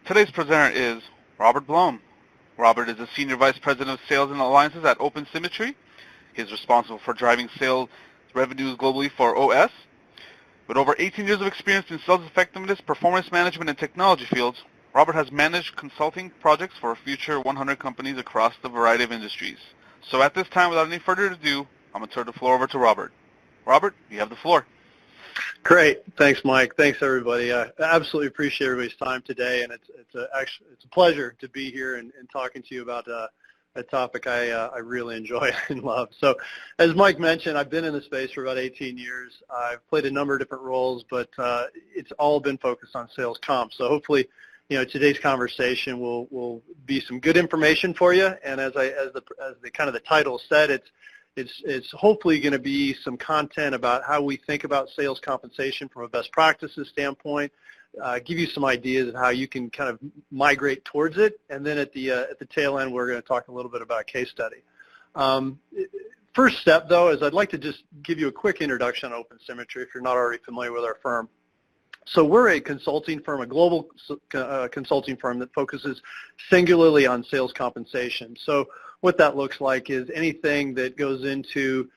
Today's presenter is Robert Blom. Robert is a Senior Vice President of Sales and Alliances at OpenSymmetry. He is responsible for driving sales revenues globally for OS. With over 18 years of experience in sales effectiveness, performance management, and technology fields, Robert has managed consulting projects for future 100 companies across the variety of industries. So at this time, without any further ado, I'm going to turn the floor over to Robert. Robert, you have the floor. Great. Thanks, Mike. Thanks, everybody. I absolutely appreciate everybody's time today, and it's a pleasure to be here and talking to you about a topic I really enjoy and love. So as Mike mentioned, I've been in the space for about 18 years. I've played a number of different roles, but it's all been focused on sales comp. So hopefully, today's conversation will be some good information for you. And as the kind of the title said, it's hopefully going to be some content about how we think about sales compensation from a best practices standpoint, give you some ideas of how you can kind of migrate towards it, and then at the tail end, we're going to talk a little bit about a case study. First step, though, is I'd like to just give you a quick introduction on OpenSymmetry if you're not already familiar with our firm. So we're a consulting firm, a global consulting firm that focuses singularly on sales compensation. So what that looks like is anything that goes into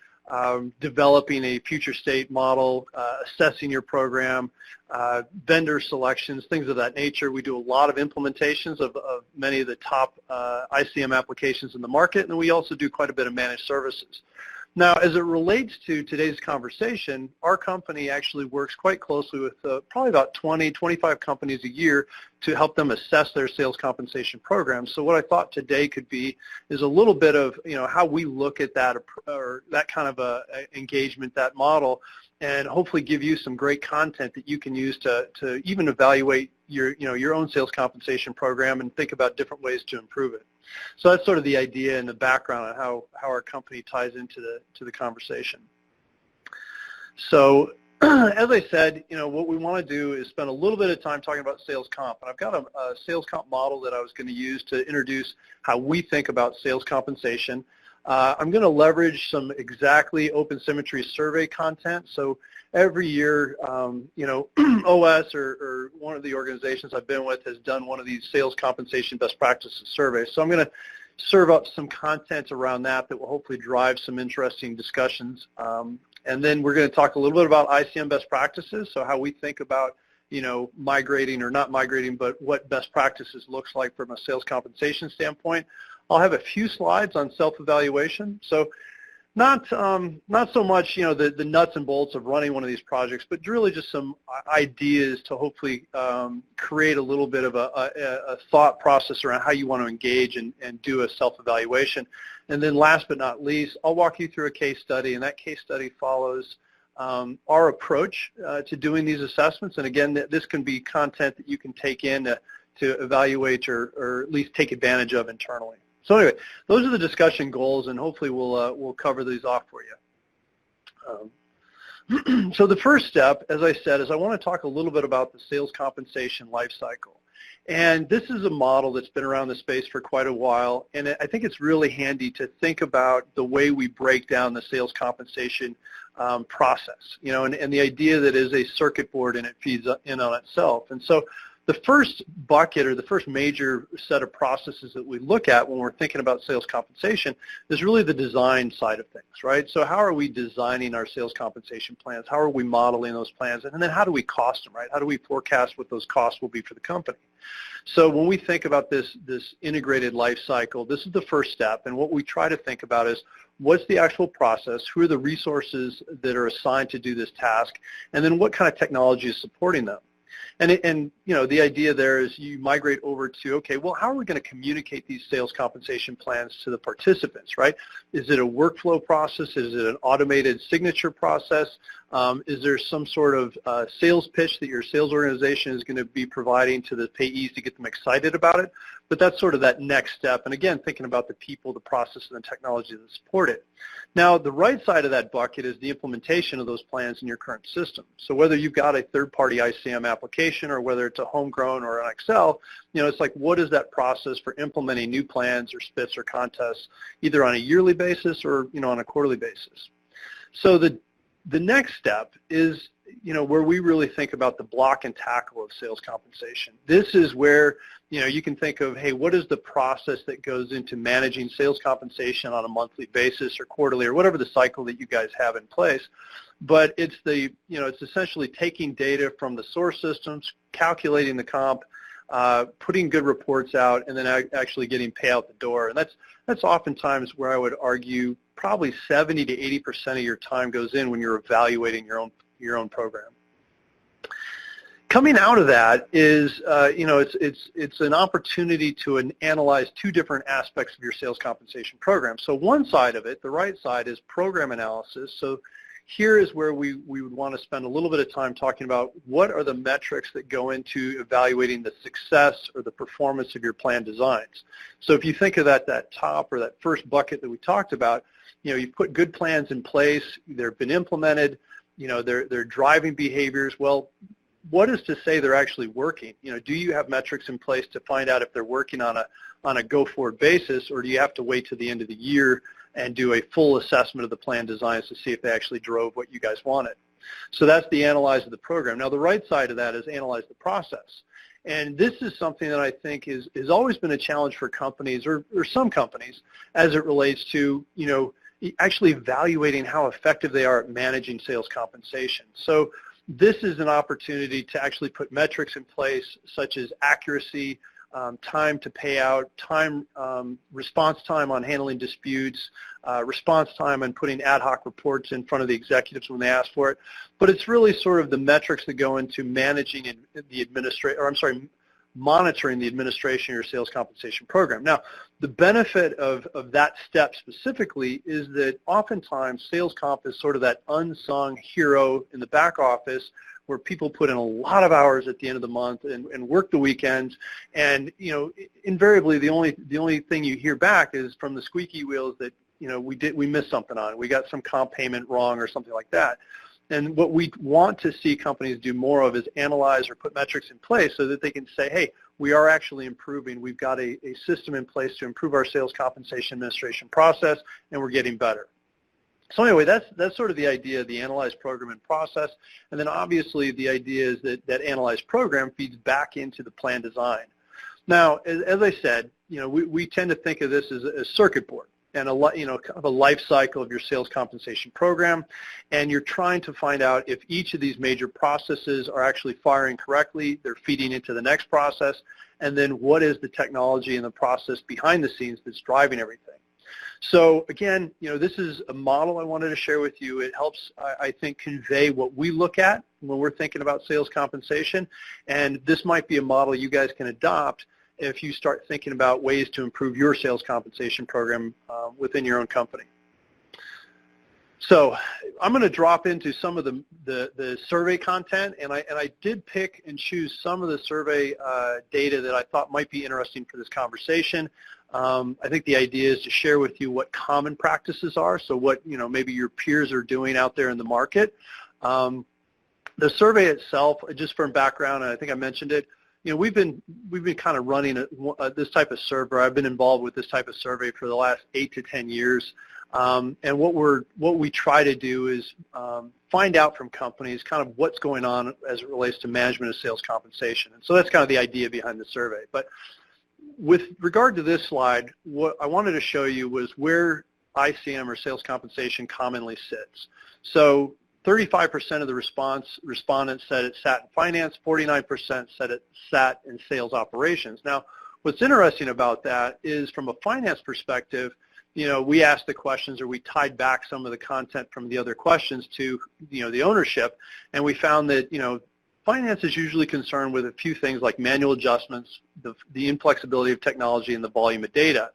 developing a future state model, assessing your program, vendor selections, things of that nature. We do a lot of implementations of many of the top ICM applications in the market, and we also do quite a bit of managed services. Now, as it relates to today's conversation, our company actually works quite closely with probably about 20, 25 companies a year to help them assess their sales compensation programs. So what I thought today could be is a little bit of, how we look at that or that kind of engagement, that model, and hopefully give you some great content that you can use to even evaluate your own sales compensation program and think about different ways to improve it. So that's sort of the idea and the background on how our company ties into the conversation. So as I said, what we want to do is spend a little bit of time talking about sales comp. And I've got a sales comp model that I was going to use to introduce how we think about sales compensation. I'm going to leverage some exactly OpenSymmetry survey content. So every year, OS or one of the organizations I've been with has done one of these sales compensation best practices surveys. So I'm going to serve up some content around that will hopefully drive some interesting discussions. And then we're going to talk a little bit about ICM best practices, so how we think about migrating or not migrating, but what best practices looks like from a sales compensation standpoint. I'll have a few slides on self-evaluation. So not so much, the nuts and bolts of running one of these projects, but really just some ideas to hopefully create a little bit of a thought process around how you want to engage and do a self-evaluation. And then last but not least, I'll walk you through a case study, and that case study follows our approach to doing these assessments. And again, this can be content that you can take in to evaluate or at least take advantage of internally. So anyway, those are the discussion goals, and hopefully we'll cover these off for you. So the first step, as I said, is I want to talk a little bit about the sales compensation life cycle. And this is a model that's been around the space for quite a while, and I think it's really handy to think about the way we break down the sales compensation process, and the idea that is a circuit board and it feeds in on itself. And so the first bucket or the first major set of processes that we look at when we're thinking about sales compensation is really the design side of things, right? So how are we designing our sales compensation plans? How are we modeling those plans? And then how do we cost them, right? How do we forecast what those costs will be for the company? So when we think about this integrated life cycle, this is the first step. And what we try to think about is what's the actual process? Who are the resources that are assigned to do this task? And then what kind of technology is supporting them? And the idea there is you migrate over to, okay, well, how are we going to communicate these sales compensation plans to the participants, right? Is it a workflow process? Is it an automated signature process? Is there some sort of sales pitch that your sales organization is going to be providing to the payees to get them excited about it? But that's sort of that next step. And again, thinking about the people, the process, and the technology that support it. Now, the right side of that bucket is the implementation of those plans in your current system. So whether you've got a third-party ICM application or whether it's a homegrown or an Excel, it's like, what is that process for implementing new plans or spits or contests, either on a yearly basis or, on a quarterly basis? So the next step is where we really think about the block and tackle of sales compensation. This is where, you can think of, hey, what is the process that goes into managing sales compensation on a monthly basis or quarterly or whatever the cycle that you guys have in place. But it's it's essentially taking data from the source systems, calculating the comp, putting good reports out, and then actually getting pay out the door. And that's oftentimes where I would argue probably 70 to 80% of your time goes in when you're evaluating your own program. Coming out of that is, it's an opportunity to analyze two different aspects of your sales compensation program. So one side of it, the right side, is program analysis. So here is where we would want to spend a little bit of time talking about what are the metrics that go into evaluating the success or the performance of your plan designs. So if you think of that top or that first bucket that we talked about, you've put good plans in place, they've been implemented, they're driving behaviors. Well, what is to say they're actually working? Do you have metrics in place to find out if they're working on a go-forward basis, or do you have to wait to the end of the year and do a full assessment of the plan designs to see if they actually drove what you guys wanted? So that's the analyze of the program. Now, the right side of that is analyze the process. And this is something that I think has always been a challenge for companies or some companies as it relates to, actually evaluating how effective they are at managing sales compensation. So this is an opportunity to actually put metrics in place such as accuracy, time to pay out, response time on handling disputes, response time on putting ad hoc reports in front of the executives when they ask for it. But it's really sort of the metrics that go into managing monitoring the administration of your sales compensation program. Now, the benefit of that step specifically is that oftentimes sales comp is sort of that unsung hero in the back office where people put in a lot of hours at the end of the month and work the weekends, and invariably the only thing you hear back is from the squeaky wheels that we missed something on, we got some comp payment wrong or something like that. And what we want to see companies do more of is analyze or put metrics in place so that they can say, hey, we are actually improving. We've got a system in place to improve our sales compensation administration process, and we're getting better. So anyway, that's sort of the idea of the analyze program and process. And then obviously the idea is that analyze program feeds back into the plan design. Now, as I said, we tend to think of this as a circuit board and kind of a life cycle of your sales compensation program, and you're trying to find out if each of these major processes are actually firing correctly, they're feeding into the next process, and then what is the technology and the process behind the scenes that's driving everything. So again, this is a model I wanted to share with you. It helps, I think, convey what we look at when we're thinking about sales compensation, and this might be a model you guys can adopt if you start thinking about ways to improve your sales compensation program within your own company. So I'm going to drop into some of the survey content, and I did pick and choose some of the survey data that I thought might be interesting for this conversation. I think the idea is to share with you what common practices are, so what maybe your peers are doing out there in the market. The survey itself, just from background, and I think I mentioned it, we've been kind of running this type of survey. I've been involved with this type of survey for the last 8 to 10 years. And what we try to do is find out from companies kind of what's going on as it relates to management of sales compensation. And so that's kind of the idea behind the survey. But with regard to this slide, what I wanted to show you was where ICM or sales compensation commonly sits. So 35% of the respondents said it sat in finance, 49% said it sat in sales operations. Now, what's interesting about that is from a finance perspective, we asked the questions, or we tied back some of the content from the other questions to, the ownership, and we found that, finance is usually concerned with a few things like manual adjustments, the inflexibility of technology, and the volume of data.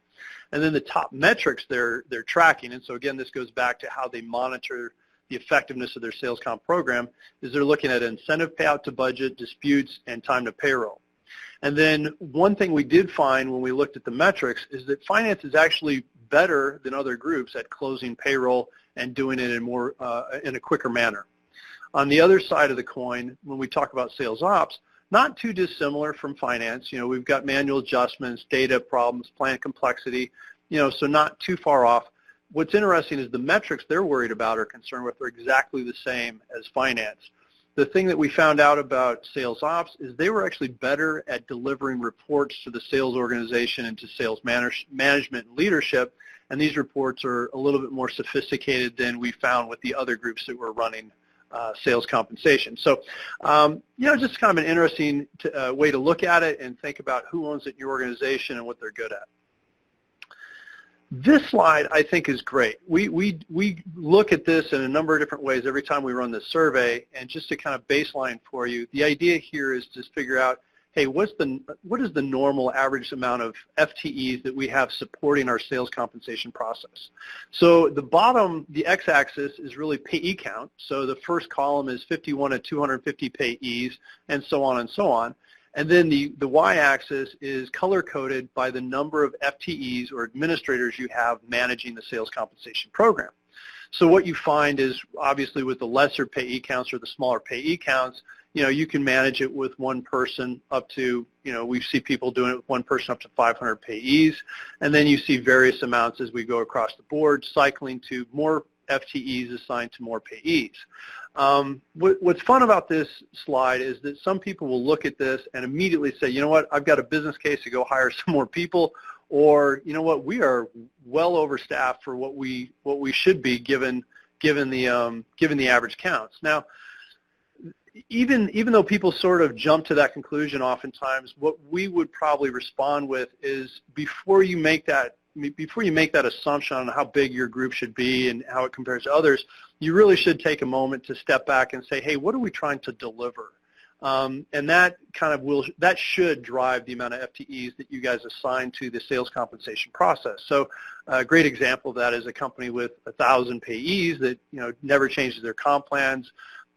And then the top metrics they're tracking, and so again, this goes back to how they monitor the effectiveness of their sales comp program, is they're looking at incentive payout to budget, disputes, and time to payroll. And then one thing we did find when we looked at the metrics is that finance is actually better than other groups at closing payroll and doing it in a quicker manner. On the other side of the coin, when we talk about sales ops, not too dissimilar from finance. We've got manual adjustments, data problems, plan complexity, so not too far off. What's interesting is the metrics they're worried about or concerned with are exactly the same as finance. the thing that we found out about sales ops is they were actually better at delivering reports to the sales organization and to sales management and leadership, and these reports are a little bit more sophisticated than we found with the other groups that were running sales compensation. So, just kind of an interesting way to look at it and think about who owns it in your organization and what they're good at. This slide, I think, is great. We look at this in a number of different ways every time we run this survey, and just to kind of baseline for you, the idea here is to figure out, hey, what is the normal average amount of FTEs that we have supporting our sales compensation process? So the bottom, the x-axis, is really payee count. So the first column is 51 to 250 payees, and so on and so on. And then the y-axis is color-coded by the number of FTEs or administrators you have managing the sales compensation program. So what you find is, obviously, with the lesser payee counts or the smaller payee counts, you can manage it with one person up to, we see people doing it with one person up to 500 payees, and then you see various amounts as we go across the board, cycling to more FTEs assigned to more payees. What's fun about this slide is that some people will look at this and immediately say, you know what, I've got a business case to go hire some more people, or you know what, we are well overstaffed for what we should be given the average counts. Now, even though people sort of jump to that conclusion oftentimes, what we would probably respond with is before you make that assumption on how big your group should be and how it compares to others, you really should take a moment to step back and say, hey, what are we trying to deliver? And that should drive the amount of FTEs that you guys assign to the sales compensation process. So a great example of that is a company with 1,000 payees that never changes their comp plans.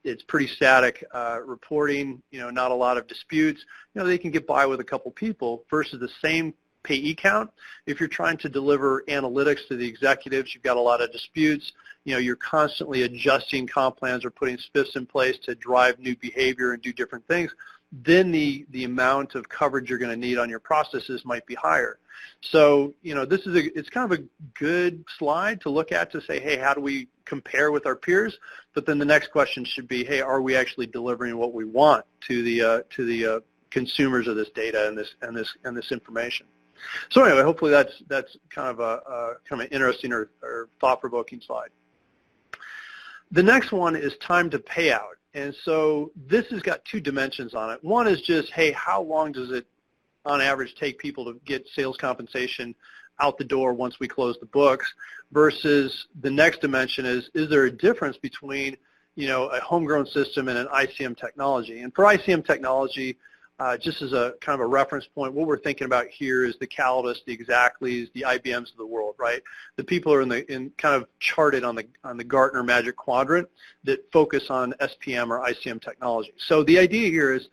It's pretty static reporting, not a lot of disputes. They can get by with a couple people versus the same payee count. If you're trying to deliver analytics to the executives, you've got a lot of disputes. You're constantly adjusting comp plans or putting spiffs in place to drive new behavior and do different things. Then the amount of coverage you're going to need on your processes might be higher. So, it's kind of a good slide to look at to say, hey, how do we compare with our peers? But then the next question should be, hey, are we actually delivering what we want to the consumers of this data and this information? So anyway, hopefully that's kind of an interesting or thought-provoking slide. The next one is time to payout. And so this has got two dimensions on it. One is just, hey, how long does it on average take people to get sales compensation out the door once we close the books, versus the next dimension is there a difference between a homegrown system and an ICM technology? And for ICM technology, just as a kind of a reference point, what we're thinking about here is the Calidus, the Xactlis, the IBMs of the world, right? The people are in kind of charted on the Gartner Magic Quadrant that focus on SPM or ICM technology. So the idea here is,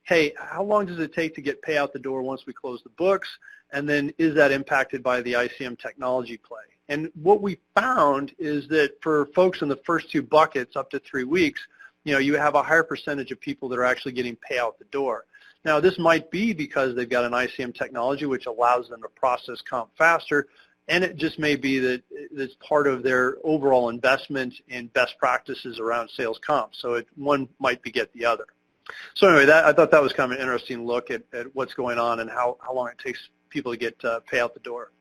hey, how long does it take to get pay out the door once we close the books? And then is that impacted by the ICM technology play? And what we found is that for folks in the first two buckets up to 3 weeks, you have a higher percentage of people that are actually getting pay out the door. Now, this might be because they've got an ICM technology which allows them to process comp faster, and it just may be that it's part of their overall investment in best practices around sales comp. So one might beget the other. So anyway, I thought that was kind of an interesting look at what's going on and how long it takes people to get pay out the door.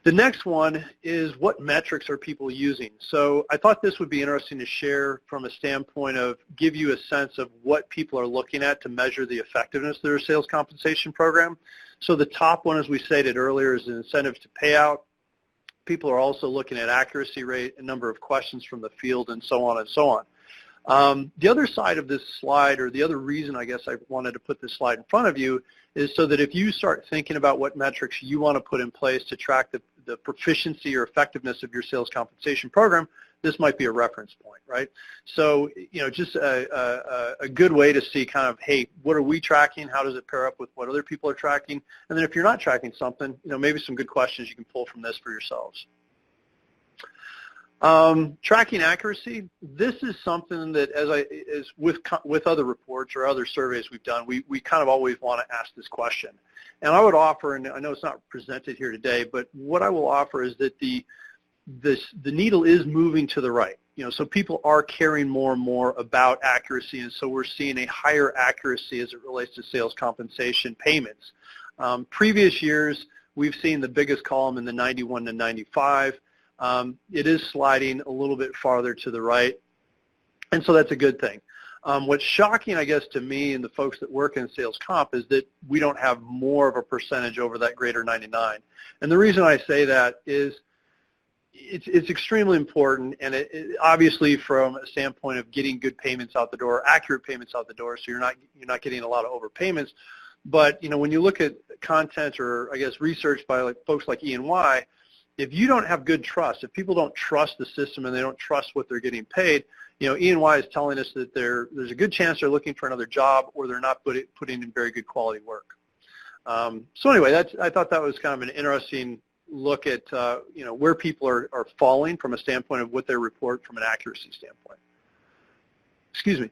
The next one is, what metrics are people using? So I thought this would be interesting to share from a standpoint of give you a sense of what people are looking at to measure the effectiveness of their sales compensation program. So the top one, as we stated earlier, is incentives to payout. People are also looking at accuracy rate, a number of questions from the field, and so on and so on. The other side of this slide, or the other reason I guess I wanted to put this slide in front of you, is so that if you start thinking about what metrics you want to put in place to track the proficiency or effectiveness of your sales compensation program, this might be a reference point, right? So, just a good way to see kind of, hey, what are we tracking? How does it pair up with what other people are tracking? And then if you're not tracking something, maybe some good questions you can pull from this for yourselves. Tracking accuracy, this is something that as with other reports or other surveys we've done, we kind of always want to ask this question. And I would offer, and I know it's not presented here today, but what I will offer is that the needle is moving to the right. So people are caring more and more about accuracy, and so we're seeing a higher accuracy as it relates to sales compensation payments. Previous years, we've seen the biggest column in the 91 to 95. It is sliding a little bit farther to the right, and so that's a good thing. What's shocking, I guess, to me and the folks that work in sales comp is that we don't have more of a percentage over that greater 99. And the reason I say that is it's extremely important, and it obviously from a standpoint of getting good payments out the door, accurate payments out the door, so you're not getting a lot of overpayments. But when you look at content or I guess research by folks like E&Y, if you don't have good trust, if people don't trust the system and they don't trust what they're getting paid, E&Y is telling us that there's a good chance they're looking for another job or they're not putting in very good quality work. So anyway, I thought that was kind of an interesting look at where people are falling from a standpoint of what they report from an accuracy standpoint. Excuse me.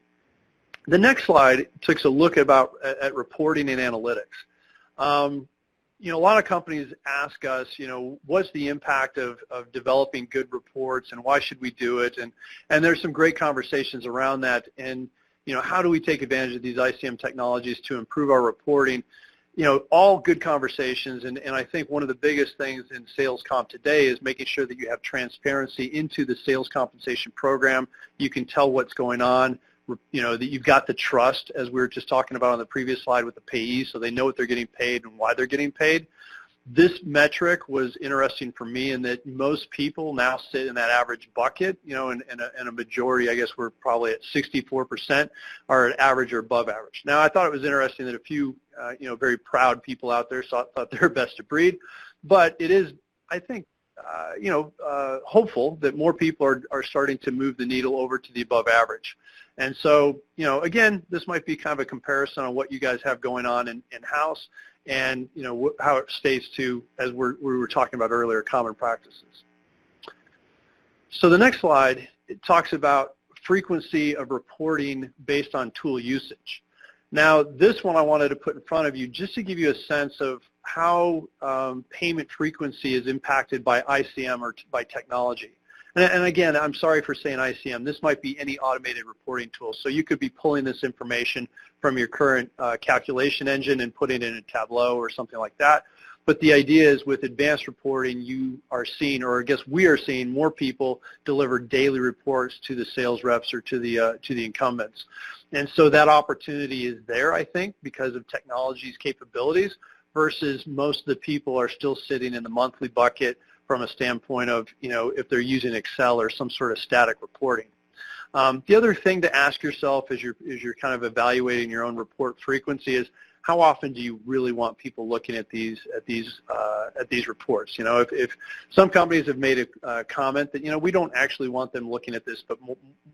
The next slide takes a look at reporting and analytics. A lot of companies ask us, what's the impact of developing good reports and why should we do it? And there's some great conversations around that. And, how do we take advantage of these ICM technologies to improve our reporting? All good conversations. And I think one of the biggest things in sales comp today is making sure that you have transparency into the sales compensation program. You can tell what's going on. That you've got the trust, as we were just talking about on the previous slide with the payee, so they know what they're getting paid and why they're getting paid. This metric was interesting for me in that most people now sit in that average bucket, and a majority, I guess we're probably at 64%, are at average or above average. Now, I thought it was interesting that a few, very proud people out there thought they were best of breed, but it is, I think, hopeful that more people are starting to move the needle over to the above average. And so, again, this might be kind of a comparison on what you guys have going on in-house and, how it stays to, as we were talking about earlier, common practices. So the next slide, it talks about frequency of reporting based on tool usage. Now, this one I wanted to put in front of you just to give you a sense of how payment frequency is impacted by ICM or by technology. And again, I'm sorry for saying ICM. This might be any automated reporting tool. So you could be pulling this information from your current calculation engine and putting it in a Tableau or something like that. But the idea is with advanced reporting, you are seeing, or I guess we are seeing, more people deliver daily reports to the sales reps or to the incumbents. And so that opportunity is there, I think, because of technology's capabilities, versus most of the people are still sitting in the monthly bucket from a standpoint of, if they're using Excel or some sort of static reporting. The other thing to ask yourself as you're kind of evaluating your own report frequency is, how often do you really want people looking at these reports? If some companies have made a comment that, we don't actually want them looking at this but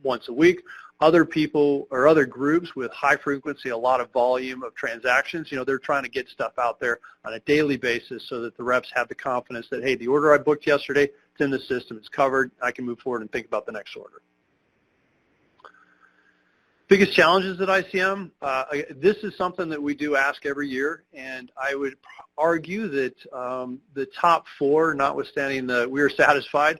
once a week. Other people or other groups with high frequency, a lot of volume of transactions, they're trying to get stuff out there on a daily basis so that the reps have the confidence that, hey, the order I booked yesterday, it's in the system, it's covered, I can move forward and think about the next order. Biggest challenges at ICM, this is something that we do ask every year, and I would argue that the top four, notwithstanding the we are satisfied,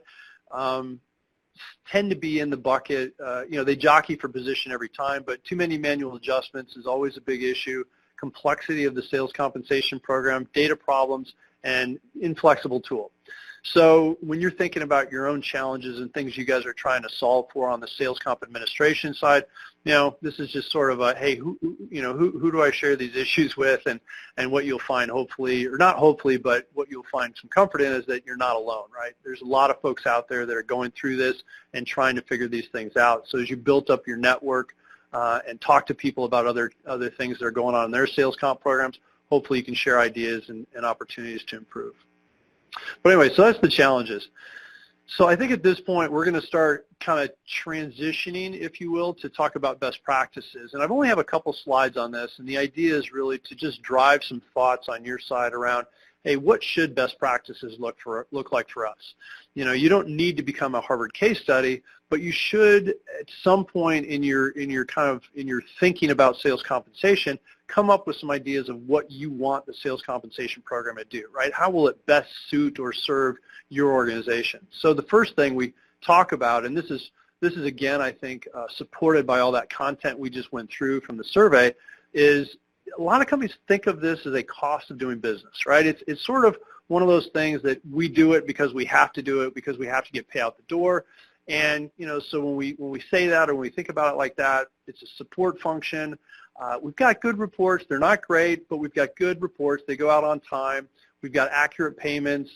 tend to be in the bucket. They jockey for position every time, but too many manual adjustments is always a big issue. Complexity of the sales compensation program, data problems, and inflexible tool. So when you're thinking about your own challenges and things you guys are trying to solve for on the sales comp administration side, this is just sort of a, hey, who do I share these issues with? And what you'll find, hopefully, or not hopefully, but what you'll find some comfort in is that you're not alone, right? There's a lot of folks out there that are going through this and trying to figure these things out. So as you build up your network and talk to people about other things that are going on in their sales comp programs, hopefully you can share ideas and opportunities to improve. But anyway, so that's the challenges. So I think at this point we're going to start kind of transitioning, if you will, to talk about best practices. And I've only have a couple slides on this, and the idea is really to just drive some thoughts on your side around hey, what should best practices look like for us? You don't need to become a Harvard case study, but you should at some point in your thinking about sales compensation come up with some ideas of what you want the sales compensation program to do, right? How will it best suit or serve your organization? So the first thing we talk about, and this is again, I think, supported by all that content we just went through from the survey, is a lot of companies think of this as a cost of doing business, right? It's sort of one of those things that we do it because we have to do it, because we have to get paid out the door. And, so when we say that or when we think about it like that, it's a support function. We've got good reports. They're not great, but we've got good reports. They go out on time. We've got accurate payments.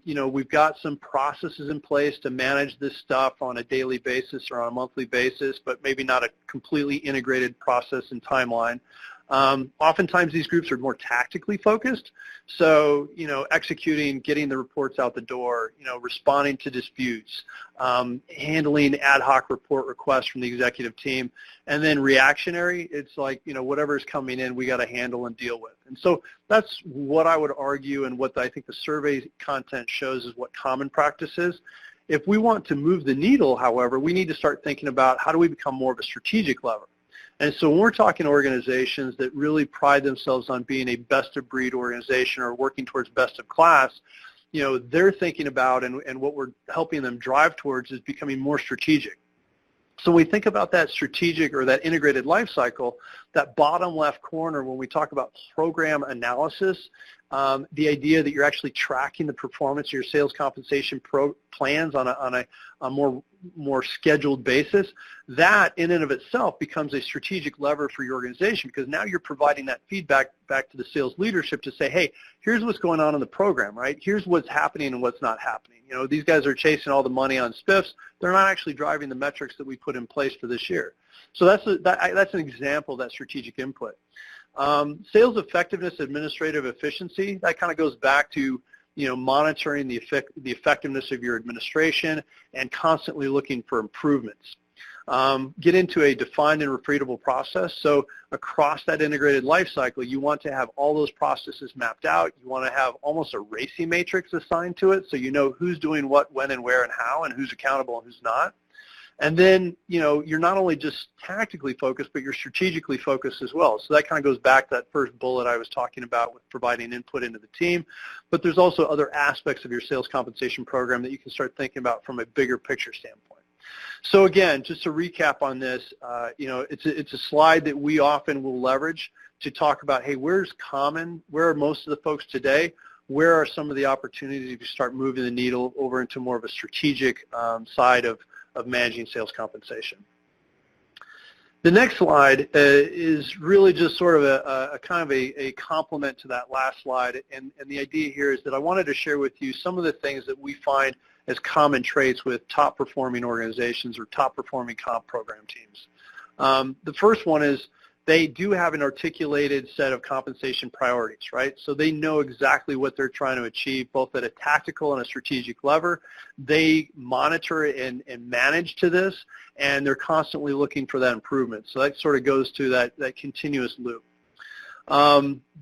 We've got some processes in place to manage this stuff on a daily basis or on a monthly basis, but maybe not a completely integrated process and timeline. Oftentimes these groups are more tactically focused, so executing, getting the reports out the door, responding to disputes, handling ad hoc report requests from the executive team, and then reactionary, it's like whatever's coming in we got to handle and deal with. And so that's what I would argue, and what I think the survey content shows is what common practice is. If we want to move the needle, however, we need to start thinking about how do we become more of a strategic lever. And so when we're talking organizations that really pride themselves on being a best-of-breed organization or working towards best-of-class, they're thinking about, and what we're helping them drive towards, is becoming more strategic. So when we think about that strategic or that integrated life cycle, that bottom left corner, when we talk about program analysis, the idea that you're actually tracking the performance of your sales compensation plans on a more scheduled basis, that in and of itself becomes a strategic lever for your organization, because now you're providing that feedback back to the sales leadership to say, hey, here's what's going on in the program, right? Here's what's happening and what's not happening. These guys are chasing all the money on spiffs. They're not actually driving the metrics that we put in place for this year. So that's an example of that strategic input. Sales effectiveness, administrative efficiency, that kind of goes back to monitoring the effectiveness of your administration and constantly looking for improvements. Get into a defined and repeatable process. So across that integrated life cycle, you want to have all those processes mapped out. You want to have almost a RACI matrix assigned to it, so you know who's doing what, when, and where, and how, and who's accountable and who's not. And then, you're not only just tactically focused, but you're strategically focused as well. So that kind of goes back to that first bullet I was talking about with providing input into the team. But there's also other aspects of your sales compensation program that you can start thinking about from a bigger picture standpoint. So again, just to recap on this, it's a slide that we often will leverage to talk about, hey, where's common? Where are most of the folks today? Where are some of the opportunities to start moving the needle over into more of a strategic side of managing sales compensation? The next slide is really just sort of a kind of a complement to that last slide, and the idea here is that I wanted to share with you some of the things that we find as common traits with top performing organizations or top performing comp program teams. The first one is they do have an articulated set of compensation priorities, right? So they know exactly what they're trying to achieve, both at a tactical and a strategic level. They monitor and manage to this, and they're constantly looking for that improvement. So that sort of goes to that continuous loop.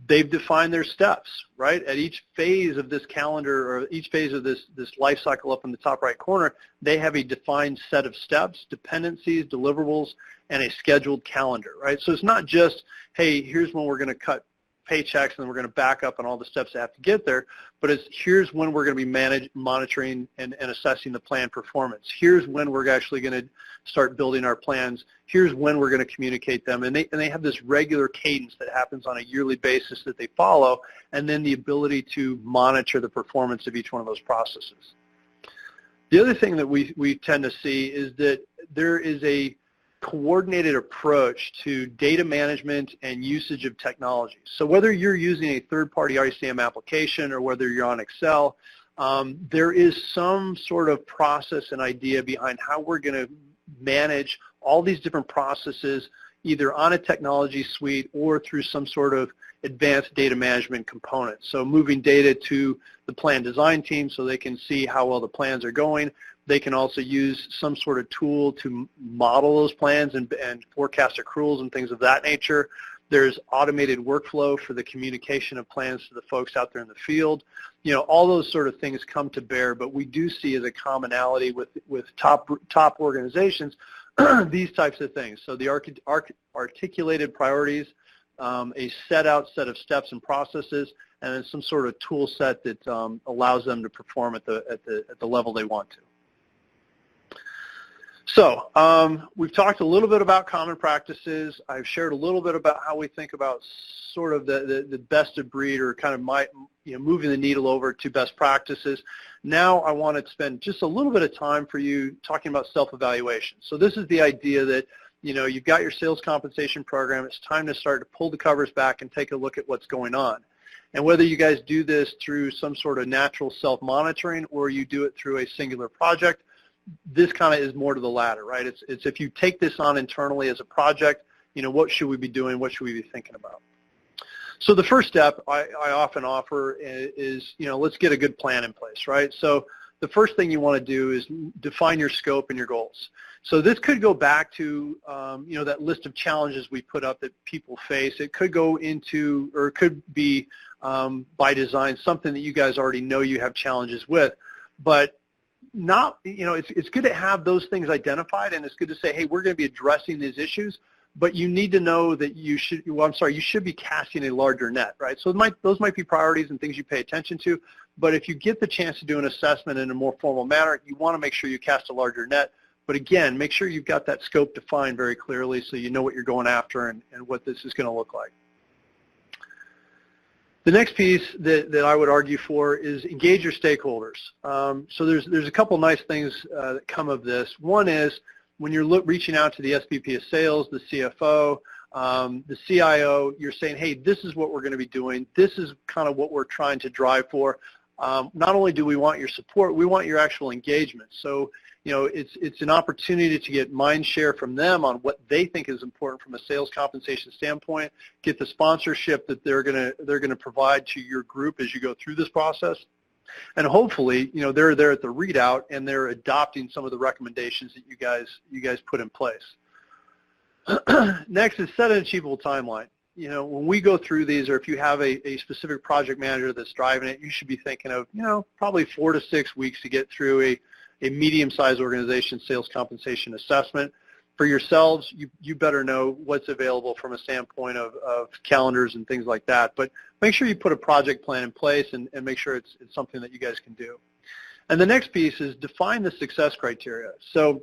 They've defined their steps, right? At each phase of this calendar, or each phase of this life cycle up in the top right corner, they have a defined set of steps, dependencies, deliverables, and a scheduled calendar, right? So it's not just, hey, here's when we're going to cut paychecks and then we're going to back up on all the steps that have to get there, but it's here's when we're going to be monitoring and assessing the plan performance. Here's when we're actually going to start building our plans. Here's when we're going to communicate them. And they have this regular cadence that happens on a yearly basis that they follow, and then the ability to monitor the performance of each one of those processes. The other thing that we tend to see is that there is a coordinated approach to data management and usage of technology. So whether you're using a third-party ICM application or whether you're on Excel, there is some sort of process and idea behind how we're going to manage all these different processes, either on a technology suite or through some sort of advanced data management component. So moving data to the plan design team so they can see how well the plans are going. They can also use some sort of tool to model those plans and forecast accruals and things of that nature. There's automated workflow for the communication of plans to the folks out there in the field. All those sort of things come to bear, but we do see as a commonality with top organizations these types of things. So the articulated priorities, a set of steps and processes, and then some sort of tool set that allows them to perform at the level they want to. So we've talked a little bit about common practices. I've shared a little bit about how we think about sort of the best of breed, or kind of moving the needle over to best practices. Now I want to spend just a little bit of time for you talking about self-evaluation. So this is the idea that you've got your sales compensation program. It's time to start to pull the covers back and take a look at what's going on. And whether you guys do this through some sort of natural self-monitoring or you do it through a singular project, this kind of is more to the latter, right? It's if you take this on internally as a project, what should we be doing? What should we be thinking about? So the first step I often offer is, let's get a good plan in place, right? So the first thing you want to do is define your scope and your goals. So this could go back to, that list of challenges we put up that people face. It could go into, or it could be by design, something that you guys already know you have challenges with, but it's good to have those things identified, and it's good to say, hey, we're going to be addressing these issues, but you need to know that you should be casting a larger net, right? So those might be priorities and things you pay attention to, but if you get the chance to do an assessment in a more formal manner, you want to make sure you cast a larger net. But again, make sure you've got that scope defined very clearly so you know what you're going after and what this is going to look like. The next piece that I would argue for is engage your stakeholders. So there's a couple nice things that come of this. One is when you're reaching out to the SVP of sales, the CFO, the CIO, you're saying, hey, this is what we're going to be doing. This is kind of what we're trying to drive for. Not only do we want your support, we want your actual engagement. So it's an opportunity to get mind share from them on what they think is important from a sales compensation standpoint, get the sponsorship that they're going to provide to your group as you go through this process. And hopefully, they're there at the readout and they're adopting some of the recommendations that you guys put in place. Next is set an achievable timeline. When we go through these, or if you have a specific project manager that's driving it, you should be thinking of, probably 4 to 6 weeks to get through a medium-sized organization sales compensation assessment. For yourselves, you better know what's available from a standpoint of calendars and things like that. But make sure you put a project plan in place and make sure it's something that you guys can do. And the next piece is define the success criteria. So,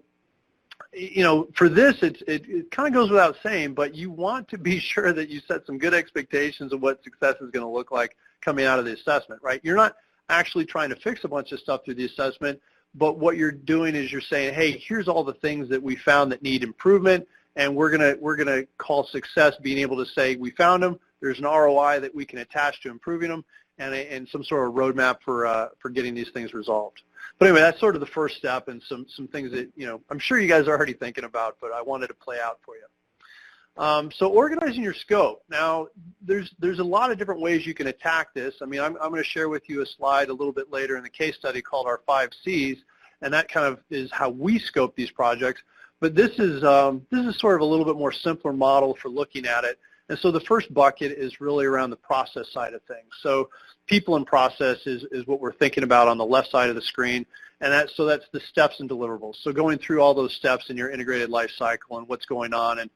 for this, it kind of goes without saying, but you want to be sure that you set some good expectations of what success is going to look like coming out of the assessment, right? You're not actually trying to fix a bunch of stuff through the assessment, but what you're doing is you're saying, hey, here's all the things that we found that need improvement, and we're gonna call success being able to say we found them. There's an ROI that we can attach to improving them, and some sort of roadmap for getting these things resolved. But anyway, that's sort of the first step, and some things that I'm sure you guys are already thinking about, but I wanted to play out for you. So organizing your scope. Now, there's a lot of different ways you can attack this. I mean, I'm going to share with you a slide a little bit later in the case study called our 5 Cs, and that kind of is how we scope these projects. But this is sort of a little bit more simpler model for looking at it. And so the first bucket is really around the process side of things. So people and process is what we're thinking about on the left side of the screen, and that's the steps and deliverables. So going through all those steps in your integrated life cycle and what's going on, and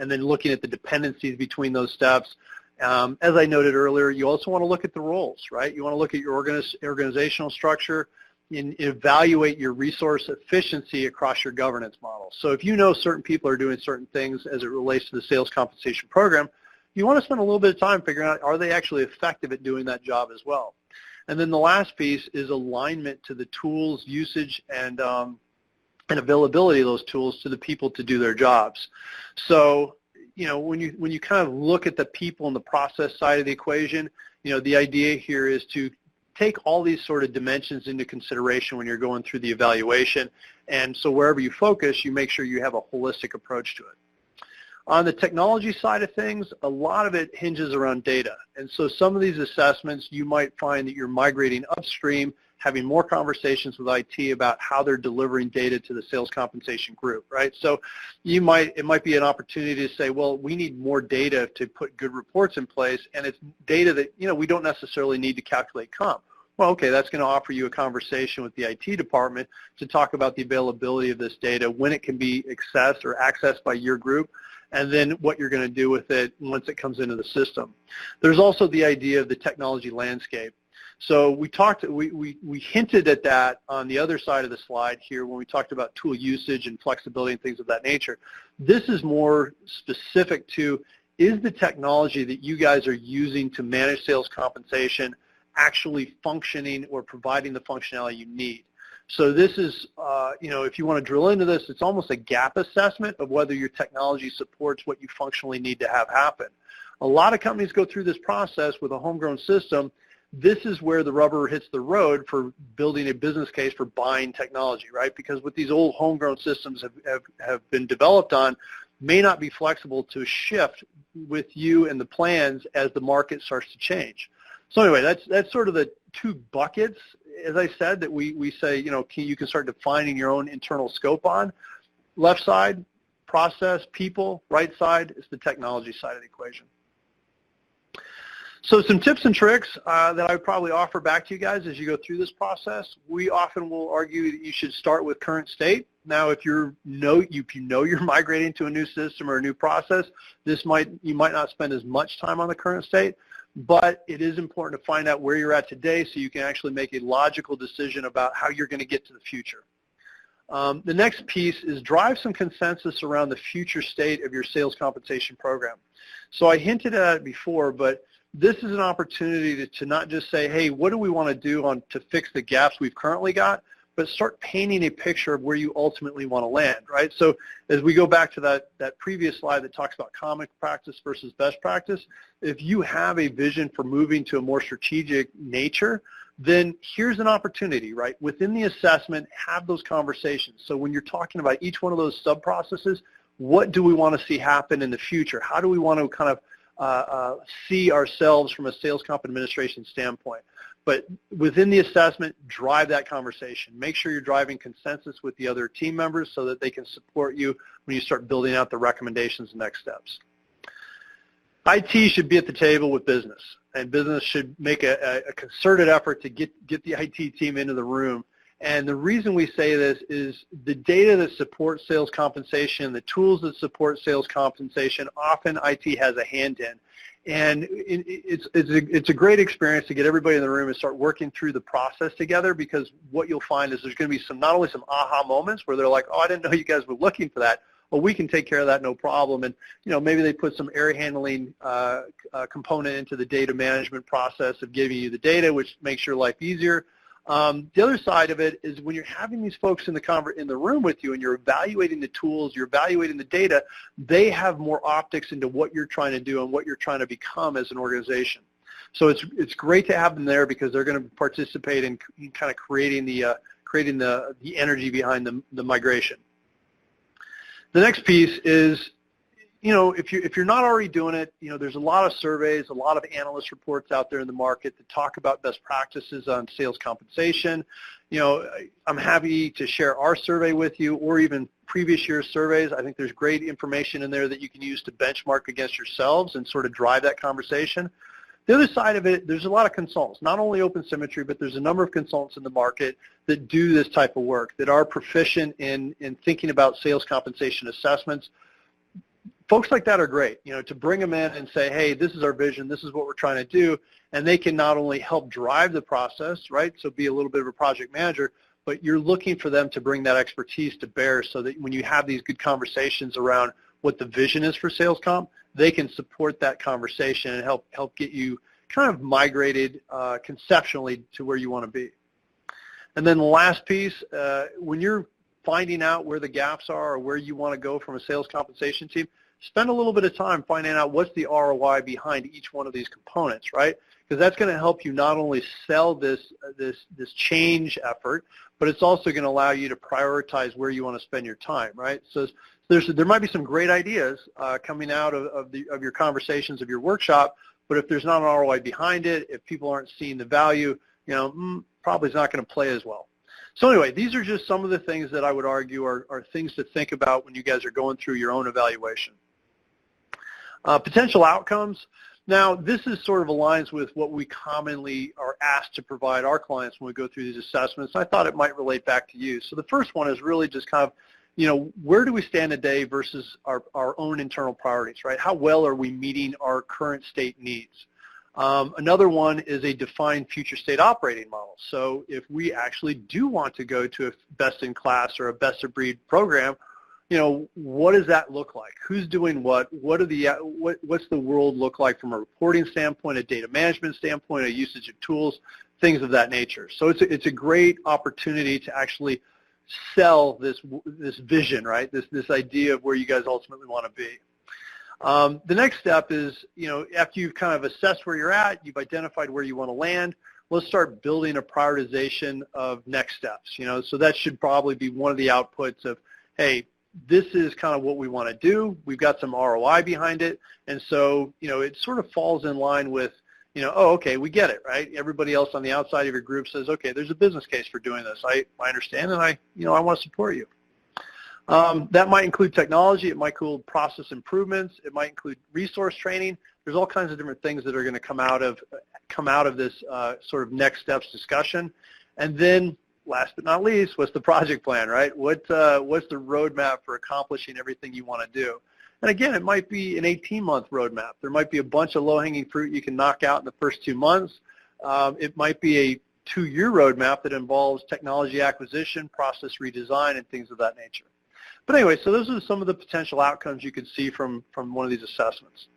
then looking at the dependencies between those steps. As I noted earlier, you also want to look at the roles, right? You want to look at your organizational structure and evaluate your resource efficiency across your governance model. So if you know certain people are doing certain things as it relates to the sales compensation program, you want to spend a little bit of time figuring out, are they actually effective at doing that job as well? And then the last piece is alignment to the tools, usage, and availability of those tools to the people to do their jobs. So, when you kind of look at the people and the process side of the equation, the idea here is to take all these sort of dimensions into consideration when you're going through the evaluation. And so wherever you focus, you make sure you have a holistic approach to it. On the technology side of things, a lot of it hinges around data. And so some of these assessments, you might find that you're migrating upstream, having more conversations with IT about how they're delivering data to the sales compensation group, right? So it might be an opportunity to say, well, we need more data to put good reports in place, and it's data that, we don't necessarily need to calculate comp. Well, okay, that's going to offer you a conversation with the IT department to talk about the availability of this data, when it can be accessed by your group, and then what you're going to do with it once it comes into the system. There's also the idea of the technology landscape. So we hinted at that on the other side of the slide here when we talked about tool usage and flexibility and things of that nature. This is more specific to, is the technology that you guys are using to manage sales compensation actually functioning or providing the functionality you need? So this is, if you want to drill into this, it's almost a gap assessment of whether your technology supports what you functionally need to have happen. A lot of companies go through this process with a homegrown system. This is where the rubber hits the road for building a business case for buying technology, right? Because what these old homegrown systems have been developed on may not be flexible to shift with you and the plans as the market starts to change. So anyway, that's sort of the two buckets, as I said, that we say, you can start defining your own internal scope on. Left side, process, people. Right side is the technology side of the equation. So some tips and tricks that I would probably offer back to you guys as you go through this process. We often will argue that you should start with current state. Now, if you know you're migrating to a new system or a new process, you might not spend as much time on the current state, but it is important to find out where you're at today so you can actually make a logical decision about how you're going to get to the future. The next piece is drive some consensus around the future state of your sales compensation program. So I hinted at it before, but this is an opportunity to not just say, hey, what do we want to do to fix the gaps we've currently got, but start painting a picture of where you ultimately want to land, right? So as we go back to that previous slide that talks about common practice versus best practice, if you have a vision for moving to a more strategic nature, then here's an opportunity, right? Within the assessment, have those conversations. So when you're talking about each one of those sub-processes, what do we want to see happen in the future? How do we want to kind of see ourselves from a sales comp administration standpoint? But within the assessment, drive that conversation. Make sure you're driving consensus with the other team members so that they can support you when you start building out the recommendations and next steps. IT should be at the table with business, and business should make a concerted effort to get the IT team into the room. And the reason we say this is the data that supports sales compensation, the tools that support sales compensation, often IT has a hand in. And it's a great experience to get everybody in the room and start working through the process together, because what you'll find is there's going to be not only some aha moments where they're like, oh, I didn't know you guys were looking for that. Well, we can take care of that, no problem. And maybe they put some error handling component into the data management process of giving you the data, which makes your life easier. The other side of it is when you're having these folks in the room with you and you're evaluating the tools, you're evaluating the data, they have more optics into what you're trying to do and what you're trying to become as an organization. So it's great to have them there because they're going to participate in kind of creating the energy behind the migration. The next piece is, if you're not already doing it, there's a lot of surveys, a lot of analyst reports out there in the market that talk about best practices on sales compensation. I'm happy to share our survey with you, or even previous year's surveys. I think there's great information in there that you can use to benchmark against yourselves and sort of drive that conversation. The other side of it, there's a lot of consultants, not only OpenSymmetry, but there's a number of consultants in the market that do this type of work, that are proficient in thinking about sales compensation assessments. Folks like that are great, to bring them in and say, hey, this is our vision, this is what we're trying to do, and they can not only help drive the process, right, so be a little bit of a project manager, but you're looking for them to bring that expertise to bear so that when you have these good conversations around what the vision is for sales comp, they can support that conversation and help get you kind of migrated conceptually to where you want to be. And then the last piece, when you're finding out where the gaps are or where you want to go from a sales compensation team, spend a little bit of time finding out what's the ROI behind each one of these components, right? Because that's going to help you not only sell this change effort, but it's also going to allow you to prioritize where you want to spend your time, right? So there might be some great ideas coming out of your conversations, of your workshop, but if there's not an ROI behind it, if people aren't seeing the value, probably is not going to play as well. So anyway, these are just some of the things that I would argue are things to think about when you guys are going through your own evaluation. Potential outcomes. Now, this is sort of aligns with what we commonly are asked to provide our clients when we go through these assessments. I thought it might relate back to you. So the first one is really just kind of, where do we stand today versus our own internal priorities, right? How well are we meeting our current state needs? Another one is a defined future state operating model. So if we actually do want to go to a best-in-class or a best-of-breed program, what does that look like? Who's doing what? What's the world look like from a reporting standpoint, a data management standpoint, a usage of tools, things of that nature. So it's a great opportunity to actually sell this vision, right? This idea of where you guys ultimately want to be. The next step is, after you've kind of assessed where you're at, you've identified where you want to land, let's start building a prioritization of next steps. So that should probably be one of the outputs of, hey, this is kind of what we want to do. We've got some ROI behind it. And so, it sort of falls in line with, oh, okay, we get it, right? Everybody else on the outside of your group says, okay, there's a business case for doing this. I understand, and I want to support you. That might include technology. It might include process improvements. It might include resource training. There's all kinds of different things that are going to come out of this sort of next steps discussion. And then, last but not least, what's the project plan, right? What's the roadmap for accomplishing everything you want to do? And again, it might be an 18-month roadmap. There might be a bunch of low-hanging fruit you can knock out in the first 2 months. It might be a 2-year roadmap that involves technology acquisition, process redesign, and things of that nature. But anyway, so those are some of the potential outcomes you could see from one of these assessments.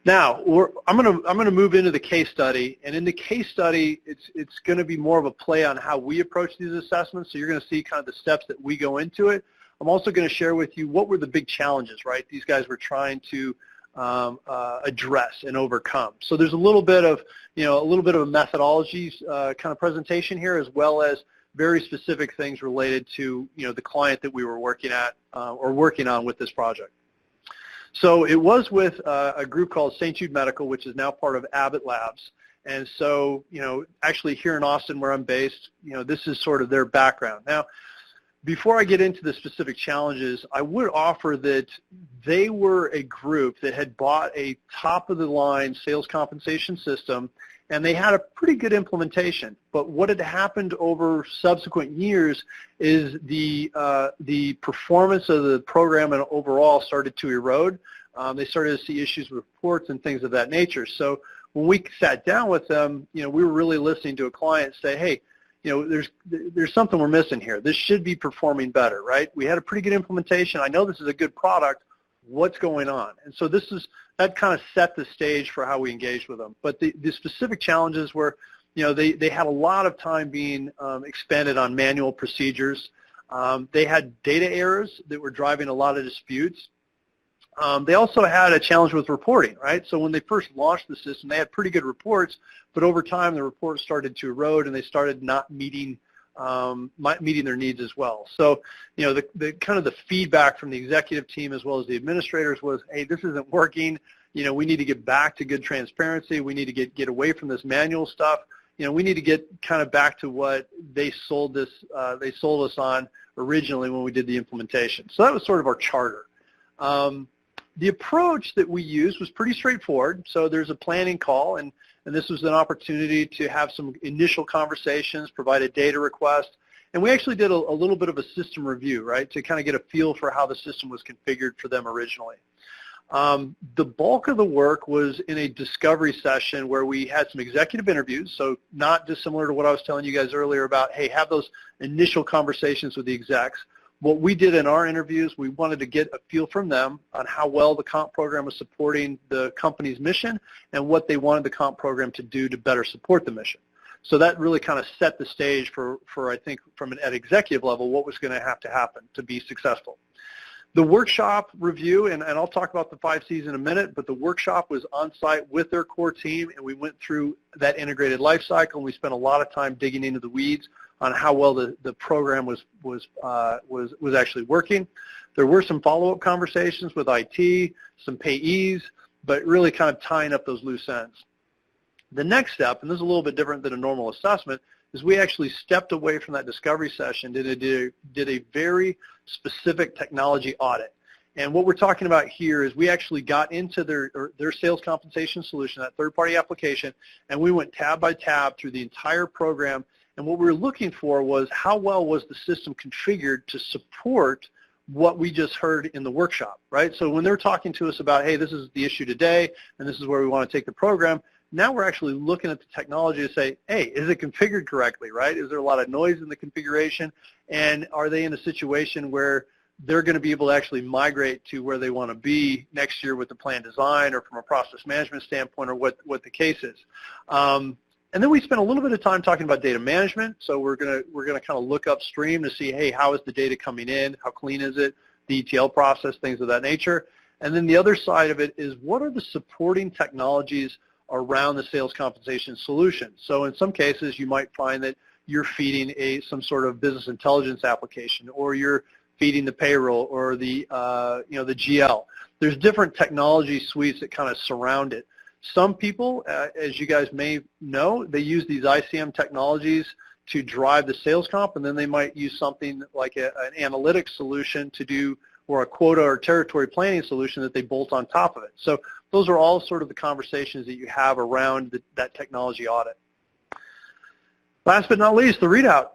Now, I'm going to move into the case study, and in the case study, it's going to be more of a play on how we approach these assessments. So you're going to see kind of the steps that we go into it. I'm also going to share with you what were the big challenges, right? These guys were trying to address and overcome. So there's a little bit of a methodology kind of presentation here, as well as very specific things related to the client that we were working at or working on with this project. So it was with a group called St. Jude Medical, which is now part of Abbott Labs. And so, actually here in Austin where I'm based, this is sort of their background. Now, before I get into the specific challenges, I would offer that they were a group that had bought a top-of-the-line sales compensation system, and they had a pretty good implementation. But what had happened over subsequent years is the performance of the program and overall started to erode. They started to see issues with reports and things of that nature. So when we sat down with them, we were really listening to a client say, hey, there's something we're missing here. This should be performing better, right? We had a pretty good implementation. I know this is a good product. What's going on? And so that kind of set the stage for how we engaged with them. But the specific challenges were, they had a lot of time being expended on manual procedures. They had data errors that were driving a lot of disputes. They also had a challenge with reporting, right? So when they first launched the system, they had pretty good reports, but over time the reports started to erode and they started not meeting their needs as well. So, the kind of the feedback from the executive team as well as the administrators was, hey, this isn't working. We need to get back to good transparency. We need to get away from this manual stuff. We need to get kind of back to what they sold us on originally when we did the implementation. So that was sort of our charter. The approach that we used was pretty straightforward. So there's a planning call, and this was an opportunity to have some initial conversations, provide a data request, and we actually did a little bit of a system review, right, to kind of get a feel for how the system was configured for them originally. The bulk of the work was in a discovery session where we had some executive interviews, so not dissimilar to what I was telling you guys earlier about, hey, have those initial conversations with the execs. What we did in our interviews, we wanted to get a feel from them on how well the comp program was supporting the company's mission and what they wanted the comp program to do to better support the mission. So that really kind of set the stage for I think, from an executive level, what was going to have to happen to be successful. The workshop review, and I'll talk about the 5 Cs in a minute, but the workshop was on site with their core team, and we went through that integrated life cycle, and we spent a lot of time digging into the weeds on how well the program was actually working. There were some follow-up conversations with IT, some payees, but really kind of tying up those loose ends. The next step, and this is a little bit different than a normal assessment, is we actually stepped away from that discovery session and did a very specific technology audit. And what we're talking about here is we actually got into their sales compensation solution, that third-party application, and we went tab by tab through the entire program. And what we were looking for was how well was the system configured to support what we just heard in the workshop, right? So when they're talking to us about, hey, this is the issue today, and this is where we want to take the program, now we're actually looking at the technology to say, hey, is it configured correctly, right? Is there a lot of noise in the configuration? And are they in a situation where they're going to be able to actually migrate to where they want to be next year with the plan design or from a process management standpoint or what the case is? And then we spent a little bit of time talking about data management. So we're gonna kind of look upstream to see, hey, how is the data coming in? How clean is it? The ETL process, things of that nature. And then the other side of it is, what are the supporting technologies around the sales compensation solution? So in some cases, you might find that you're feeding some sort of business intelligence application, or you're feeding the payroll, or the the GL. There's different technology suites that kind of surround it. Some people, as you guys may know, they use these ICM technologies to drive the sales comp, and then they might use something like an analytics solution to do, or a quota or territory planning solution that they bolt on top of it. So those are all sort of the conversations that you have around that technology audit. Last but not least, the readout.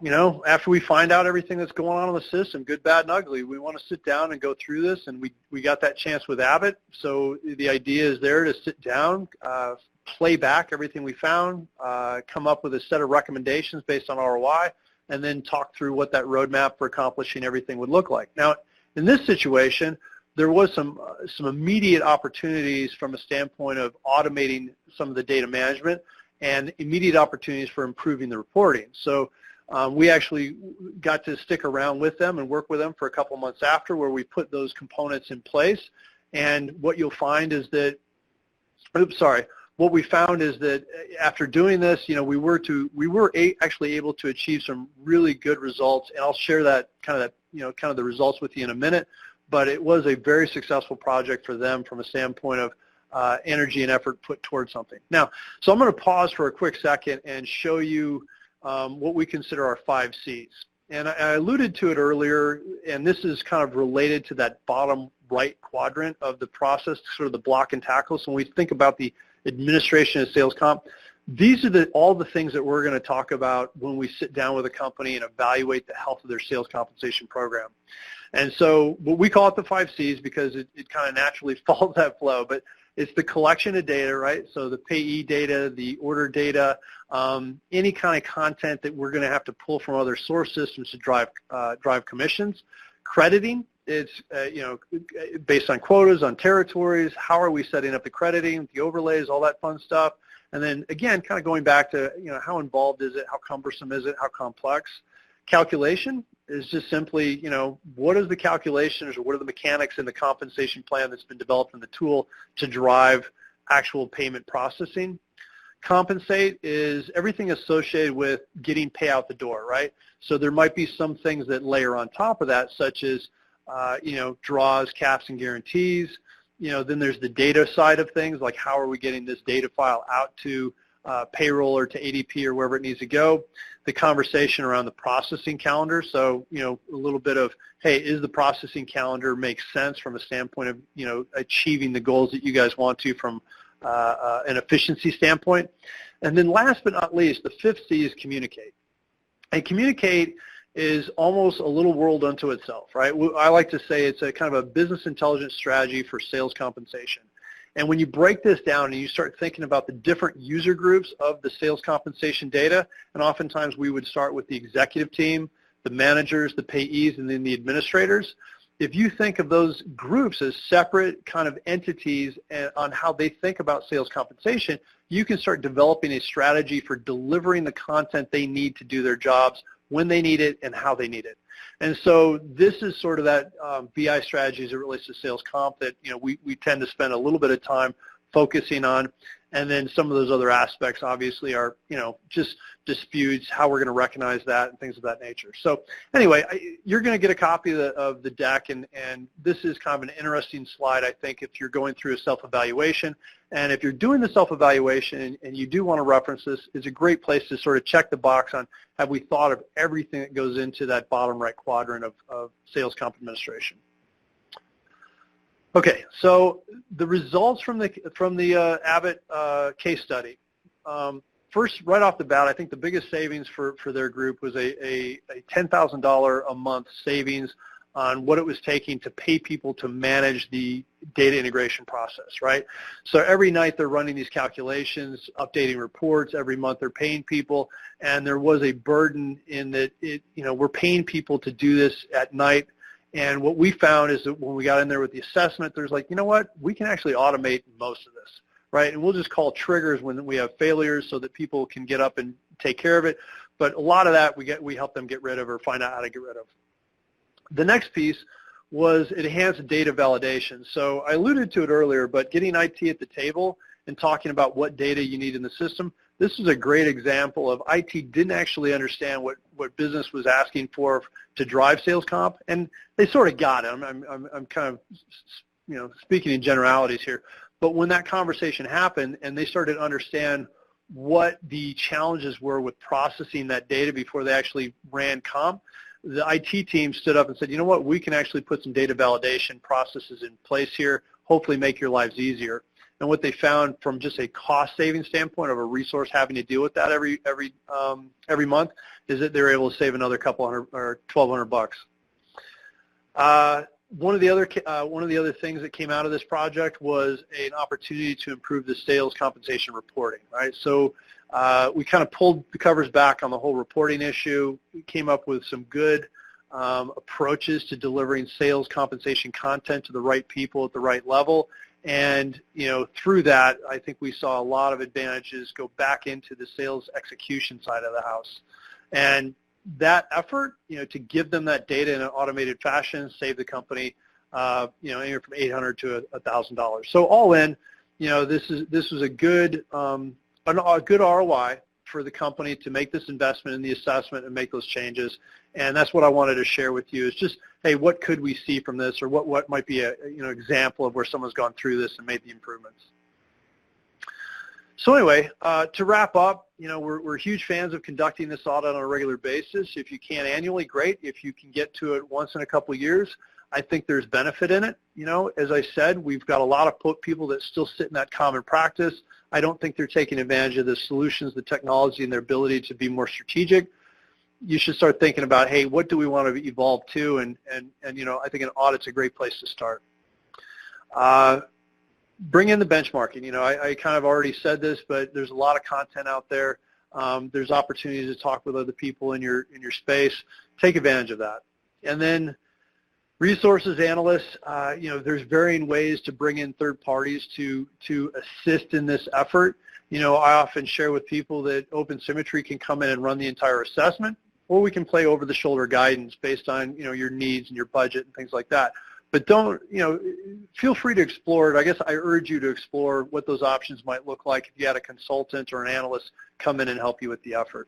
After we find out everything that's going on in the system, good, bad, and ugly, we want to sit down and go through this, and we got that chance with Abbott. So the idea is there to sit down, play back everything we found, come up with a set of recommendations based on ROI, and then talk through what that roadmap for accomplishing everything would look like. Now, in this situation, there was some immediate opportunities from a standpoint of automating some of the data management, and immediate opportunities for improving the reporting. So we actually got to stick around with them and work with them for a couple months after, where we put those components in place. And what you'll find is that, what we found is that after doing this, we were actually able to achieve some really good results, and I'll share that kind of the results with you in a minute. But it was a very successful project for them from a standpoint of energy and effort put towards something. Now, so I'm going to pause for a quick second and show you what we consider our 5 C's. And I alluded to it earlier, and this is kind of related to that bottom right quadrant of the process, sort of the block and tackle. So when we think about the administration of sales comp, these are all the things that we're going to talk about when we sit down with a company and evaluate the health of their sales compensation program. And so we call it the 5 C's because it kind of naturally follows that flow. But it's the collection of data, right? So the payee data, the order data, any kind of content that we're going to have to pull from other source systems to drive commissions. Crediting, it's based on quotas, on territories. How are we setting up the crediting, the overlays, all that fun stuff. And then again, kind of going back to how involved is it, how cumbersome is it, how complex. Calculation is just simply, what is the calculations or what are the mechanics in the compensation plan that's been developed in the tool to drive actual payment processing. Compensate is everything associated with getting pay out the door, right? So there might be some things that layer on top of that, such as, draws, caps, and guarantees. Then there's the data side of things, like how are we getting this data file out to payroll or to ADP or wherever it needs to go. The conversation around the processing calendar. So, a little bit of, hey, is the processing calendar make sense from a standpoint of, achieving the goals that you guys want to from an efficiency standpoint. And then last but not least, the 5th C is communicate. And communicate is almost a little world unto itself, right? I like to say it's a kind of a business intelligence strategy for sales compensation. And when you break this down and you start thinking about the different user groups of the sales compensation data, and oftentimes we would start with the executive team, the managers, the payees, and then the administrators. If you think of those groups as separate kind of entities on how they think about sales compensation, you can start developing a strategy for delivering the content they need to do their jobs, when they need it, and how they need it. And so this is sort of that BI strategy as it relates to sales comp that we tend to spend a little bit of time focusing on. And then some of those other aspects obviously are, just disputes, how we're going to recognize that and things of that nature. So anyway, you're going to get a copy of the deck, and this is kind of an interesting slide, I think, if you're going through a self-evaluation. And if you're doing the self-evaluation and you do want to reference this, it's a great place to sort of check the box on, have we thought of everything that goes into that bottom right quadrant of sales comp administration. Okay, so the results from the Abbott case study. First, right off the bat, I think the biggest savings for their group was a $10,000 a month savings on what it was taking to pay people to manage the data integration process, right? So every night they're running these calculations, updating reports. Every month they're paying people, and there was a burden in that we're paying people to do this at night. And what we found is that when we got in there with the assessment, there's like, you know what, we can actually automate most of this, right? And we'll just call triggers when we have failures so that people can get up and take care of it. But a lot of that we help them get rid of or find out how to get rid of. The next piece was enhanced data validation. So I alluded to it earlier, but getting IT at the table and talking about what data you need in the system, this is a great example of IT didn't actually understand what business was asking for to drive sales comp, and they sort of got it. I'm kind of speaking in generalities here, but when that conversation happened and they started to understand what the challenges were with processing that data before they actually ran comp, the IT team stood up and said, you know what, we can actually put some data validation processes in place here, hopefully make your lives easier. And what they found from just a cost-saving standpoint of a resource having to deal with that every month is that they were able to save another couple hundred or $1,200. One of the other things that came out of this project was an opportunity to improve the sales compensation reporting. Right, so we kind of pulled the covers back on the whole reporting issue. We came up with some good approaches to delivering sales compensation content to the right people at the right level. And, through that, I think we saw a lot of advantages go back into the sales execution side of the house. And that effort, to give them that data in an automated fashion, saved the company, anywhere from $800 to $1,000. So all in, this was a good ROI for the company to make this investment in the assessment and make those changes. And that's what I wanted to share with you is just, hey, what could we see from this, or what might be a example of where someone's gone through this and made the improvements. So anyway, to wrap up, we're huge fans of conducting this audit on a regular basis. If you can annually, great. If you can get to it once in a couple of years, I think there's benefit in it. As I said, we've got a lot of people that still sit in that common practice. I don't think they're taking advantage of the solutions, the technology, and their ability to be more strategic. You should start thinking about, hey, what do we want to evolve to? And I think an audit's a great place to start. Bring in the benchmarking. I kind of already said this, but there's a lot of content out there. There's opportunities to talk with other people in your space. Take advantage of that. And then resources, analysts, there's varying ways to bring in third parties to assist in this effort. I often share with people that OpenSymmetry can come in and run the entire assessment, or we can play over-the-shoulder guidance based on, your needs and your budget and things like that. But don't, feel free to explore it. I guess I urge you to explore what those options might look like if you had a consultant or an analyst come in and help you with the effort.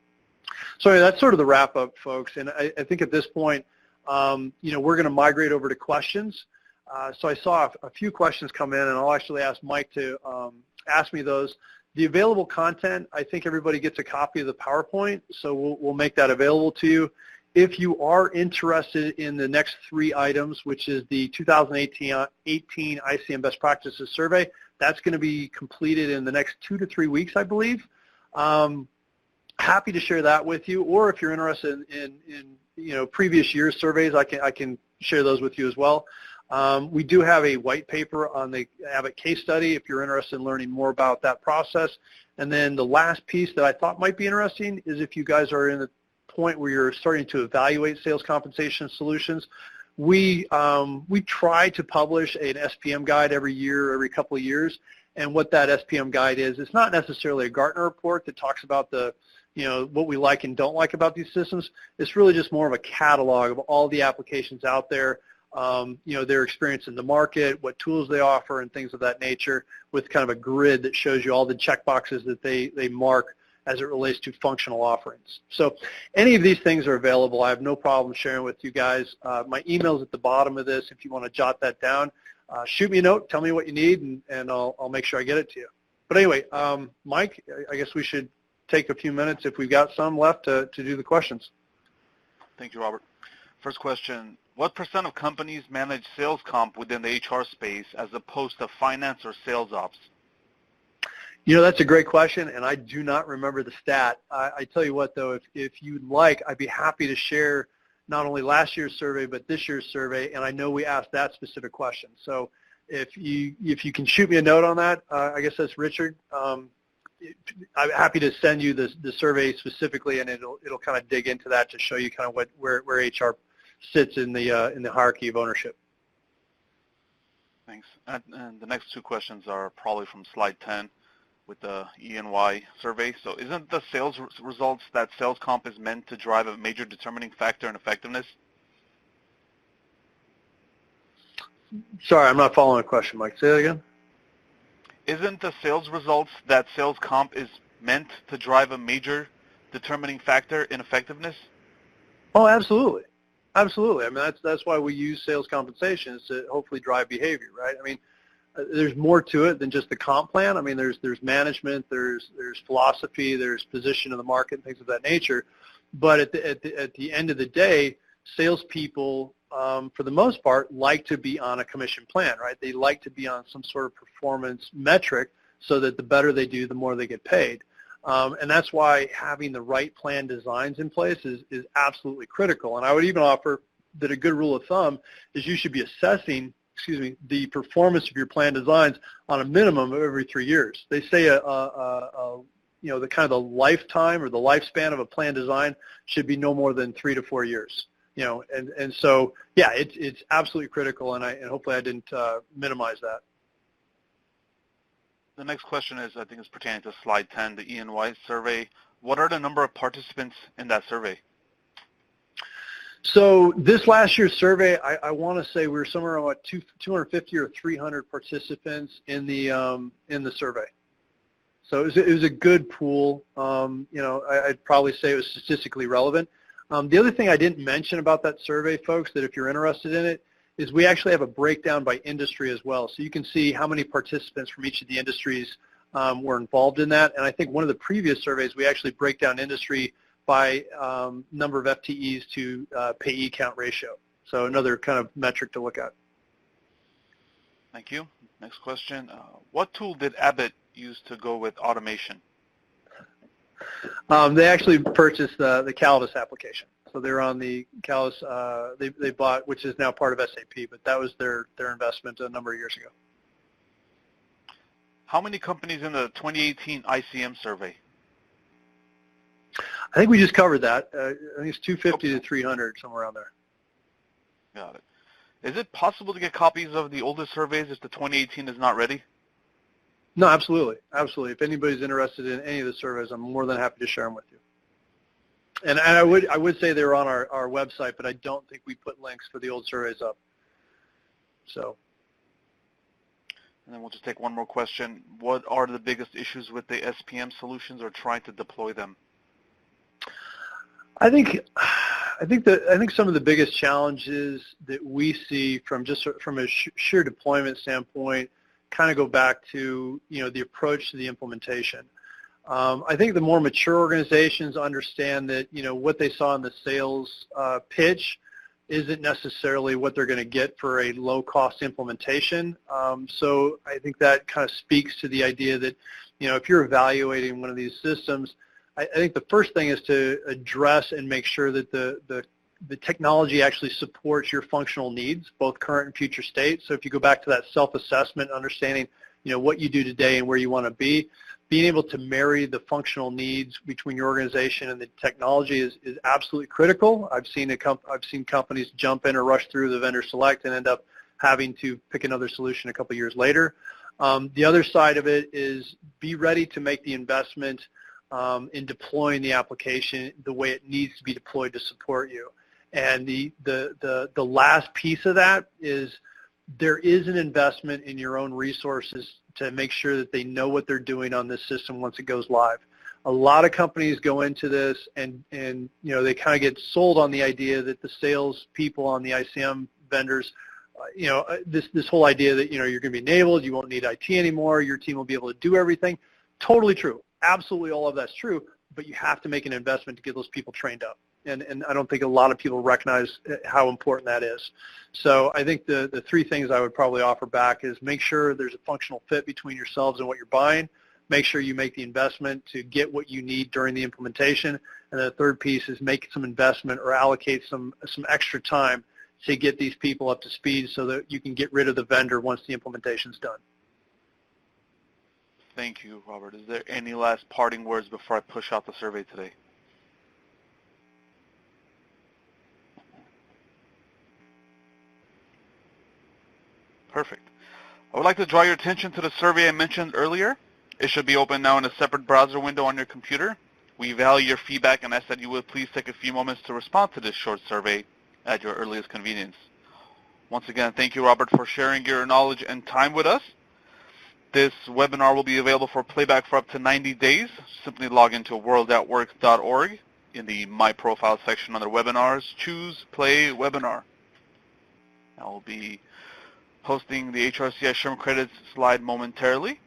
So anyway, that's sort of the wrap-up, folks. And I think at this point, we're going to migrate over to questions. So I saw a few questions come in, and I'll actually ask Mike to ask me those. The available content, I think everybody gets a copy of the PowerPoint, so we'll make that available to you. If you are interested in the next 3 items, which is the 2018 ICM Best Practices Survey, that's going to be completed in the next 2 to 3 weeks, I believe. Happy to share that with you, or if you're interested in previous year's surveys, I can share those with you as well. We do have a white paper on the Abbott case study if you're interested in learning more about that process. And then the last piece that I thought might be interesting is if you guys are in the point where you're starting to evaluate sales compensation solutions, we try to publish an SPM guide every year, every couple of years. And what that SPM guide is, it's not necessarily a Gartner report that talks about what we like and don't like about these systems. It's really just more of a catalog of all the applications out there. their experience in the market, what tools they offer, and things of that nature, with kind of a grid that shows you all the checkboxes that they mark as it relates to functional offerings. So any of these things are available. I have no problem sharing with you guys. My email's at the bottom of this if you want to jot that down. Shoot me a note, tell me what you need, and I'll make sure I get it to you. But anyway, Mike, I guess we should take a few minutes, if we've got some left, to do the questions. Thank you, Robert. First question, what % of companies manage sales comp within the HR space as opposed to finance or sales ops? That's a great question, and I do not remember the stat. I tell you what, though, if you'd like, I'd be happy to share not only last year's survey, but this year's survey, and I know we asked that specific question. So if you can shoot me a note on that, I guess that's Richard. I'm happy to send you the survey specifically, and it'll kind of dig into that to show you kind of where HR sits in the hierarchy of ownership. Thanks. And the next two questions are probably from slide 10 with the E&Y survey. So isn't the sales results that sales comp is meant to drive a major determining factor in effectiveness? Sorry, I'm not following the question, Mike. Say that again. Isn't the sales results that sales comp is meant to drive a major determining factor in effectiveness? Oh, absolutely. Absolutely. I mean, that's why we use sales compensation, is to hopefully drive behavior, right? I mean, there's more to it than just the comp plan. I mean, there's management, there's philosophy, there's position in the market, and things of that nature. But at the end of the day, salespeople, for the most part, like to be on a commission plan, right? They like to be on some sort of performance metric so that the better they do, the more they get paid. And that's why having the right plan designs in place is absolutely critical. And I would even offer that a good rule of thumb is you should be assessing the performance of your plan designs on a minimum of every 3 years. They say the kind of the lifetime or the lifespan of a plan design should be no more than 3 to 4 years. And so yeah, it's absolutely critical, and hopefully I didn't minimize that. The next question is, I think it's pertaining to slide 10, the E&Y survey. What are the number of participants in that survey? So this last year's survey, I want to say we were somewhere around 250 or 300 participants in the survey. So it was a good pool. I'd probably say it was statistically relevant. The other thing I didn't mention about that survey, folks, that if you're interested in it, is we actually have a breakdown by industry as well. So you can see how many participants from each of the industries were involved in that. And I think one of the previous surveys, we actually break down industry by number of FTEs to payee count ratio. So another kind of metric to look at. Thank you. Next question. What tool did Abbott use to go with automation? They actually purchased the Calidus application. So they're on the Calidus, they bought, which is now part of SAP, but that was their investment a number of years ago. How many companies in the 2018 ICM survey? I think we just covered that. I think it's 250 to 300, somewhere around there. Got it. Is it possible to get copies of the oldest surveys if the 2018 is not ready? No, absolutely. Absolutely. If anybody's interested in any of the surveys, I'm more than happy to share them with you. And I would say they're on our website, but I don't think we put links for the old surveys up. So. And then we'll just take one more question. What are the biggest issues with the SPM solutions or trying to deploy them? I think some of the biggest challenges that we see from a sheer deployment standpoint kind of go back to the approach to the implementation. I think the more mature organizations understand that what they saw in the sales pitch isn't necessarily what they're going to get for a low-cost implementation. So I think that kind of speaks to the idea that if you're evaluating one of these systems, I think the first thing is to address and make sure that the technology actually supports your functional needs, both current and future state. So if you go back to that self-assessment, understanding what you do today and where you want to be, being able to marry the functional needs between your organization and the technology is absolutely critical. I've seen companies jump in or rush through the vendor select and end up having to pick another solution a couple of years later. The other side of it is be ready to make the investment in deploying the application the way it needs to be deployed to support you. And the last piece of that is there is an investment in your own resources to make sure that they know what they're doing on this system once it goes live. A lot of companies go into this and they kind of get sold on the idea that the sales people on the ICM vendors, this whole idea that, you're going to be enabled, you won't need IT anymore, your team will be able to do everything. Totally true. Absolutely all of that's true, but you have to make an investment to get those people trained up. And I don't think a lot of people recognize how important that is. So I think the three things I would probably offer back is make sure there's a functional fit between yourselves and what you're buying. Make sure you make the investment to get what you need during the implementation. And the third piece is make some investment or allocate some extra time to get these people up to speed so that you can get rid of the vendor once the implementation's done. Thank you, Robert. Is there any last parting words before I push out the survey today? Perfect. I would like to draw your attention to the survey I mentioned earlier. It should be open now in a separate browser window on your computer. We value your feedback and ask that you would please take a few moments to respond to this short survey at your earliest convenience. Once again, thank you, Robert, for sharing your knowledge and time with us. This webinar will be available for playback for up to 90 days. Simply log into world@work.org. In the My Profile section under Webinars, choose Play Webinar. I will be posting the HRCI Sherman credits slide momentarily.